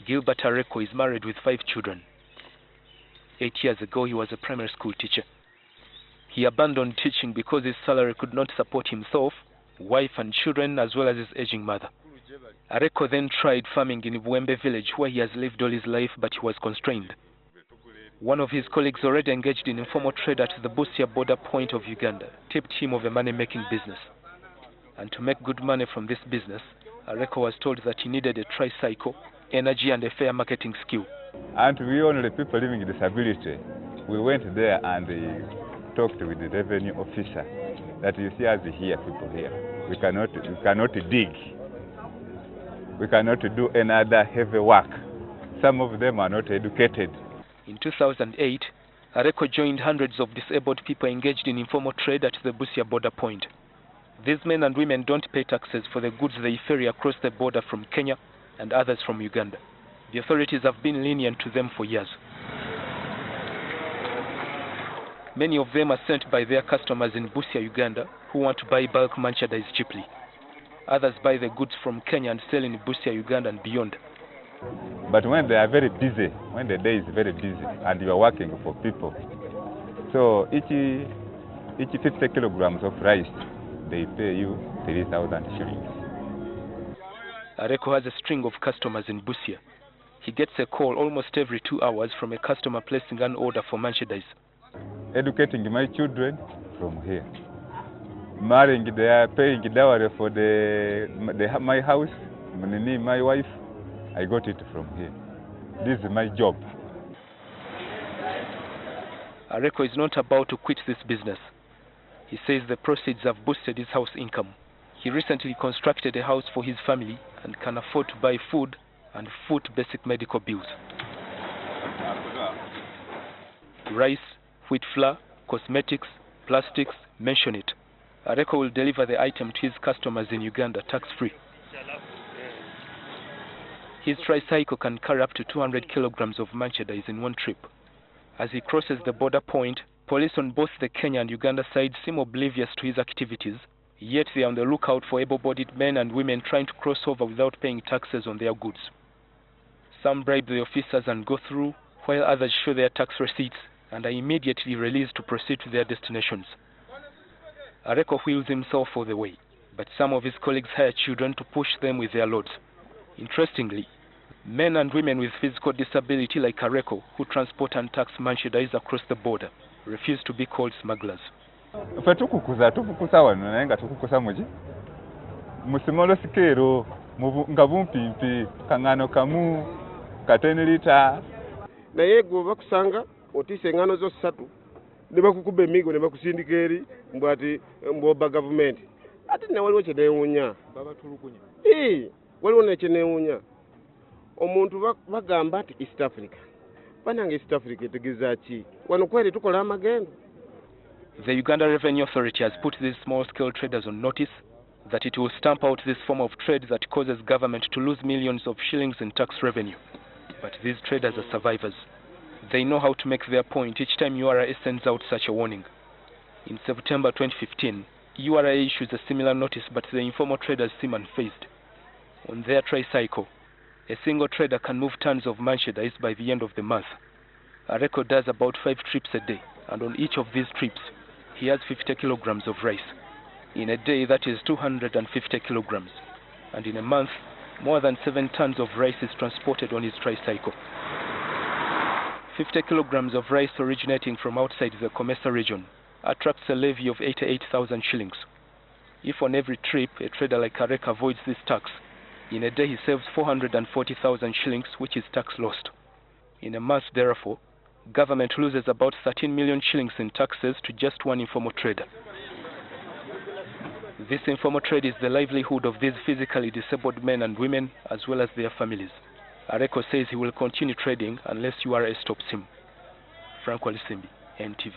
Gilbert Areko is married with 5 children. 8 years ago, he was a primary school teacher. He abandoned teaching because his salary could not support himself, wife and children, as well as his aging mother. Areko then tried farming in Bwembe village, where he has lived all his life, but he was constrained. One of his colleagues already engaged in informal trade at the Busia border point of Uganda tipped him of a money-making business. And to make good money from this business, Areko was told that he needed a tricycle, energy and a fair marketing skill. And we only people living with disability. We went there and talked with the revenue officer that you see us here, people here. We cannot dig. We cannot do any other heavy work. Some of them are not educated. In 2008, Areko joined hundreds of disabled people engaged in informal trade at the Busia border point. These men and women don't pay taxes for the goods they ferry across the border from Kenya and others from Uganda. The authorities have been lenient to them for years. Many of them are sent by their customers in Busia, Uganda, who want to buy bulk merchandise cheaply. Others buy the goods from Kenya and sell in Busia, Uganda and beyond. But when they are very busy, when the day is very busy and you are working for people, so each 50 kilograms of rice, they pay you 3,000 shillings. Areko has a string of customers in Busia. He gets a call almost every 2 hours from a customer placing an order for merchandise. Educating my children from here. Marrying, they are paying dowry for my house, my wife. I got it from here. This is my job. Areko is not about to quit this business. He says the proceeds have boosted his house income. He recently constructed a house for his family and can afford to buy food and foot basic medical bills. Rice, wheat flour, cosmetics, plastics, mention it. Areko will deliver the item to his customers in Uganda tax-free. His tricycle can carry up to 200 kilograms of merchandise in one trip. As he crosses the border point, police on both the Kenya and Uganda sides seem oblivious to his activities, yet they are on the lookout for able-bodied men and women trying to cross over without paying taxes on their goods. Some bribe the officers and go through, while others show their tax receipts and are immediately released to proceed to their destinations. Areko wheels himself all the way, but some of his colleagues hire children to push them with their loads. Interestingly, men and women with physical disability like Areko, who transport and tax merchandise across the border, refuse to be called smugglers. Tukukusa wano naye nga tukukusa muki musimolo sikero nga bumpimpi kangano kamu kateni lita naye gwe bakusanga otise engano zo 3 ne bakukuba emigo ne bakusindika eri mbwati mboba government ate ne waliwo kyenewunya babatulukunya waliwo nekyenewunya omuntu bagamba nti East Africa banange East Africa etegeeza ki wano kweri tukola amagendo. The Uganda Revenue Authority has put these small-scale traders on notice that it will stamp out this form of trade that causes government to lose millions of shillings in tax revenue. But these traders are survivors. They know how to make their point each time URA sends out such a warning. In September 2015, URA issues a similar notice, but the informal traders seem unfazed. On their tricycle, a single trader can move tons of merchandise by the end of the month. Areko does about 5 trips a day, and on each of these trips, he has 50 kilograms of rice. In a day, that is 250 kilograms. And in a month, more than 7 tons of rice is transported on his tricycle. 50 kilograms of rice originating from outside the Comesa region attracts a levy of 88,000 shillings. If on every trip a trader like Areko avoids this tax, in a day he saves 440,000 shillings, which is tax lost. In a month, therefore, government loses about 13 million shillings in taxes to just one informal trader. This informal trade is the livelihood of these physically disabled men and women, as well as their families. Areko says he will continue trading unless URA stops him. Walusimbi, NTV.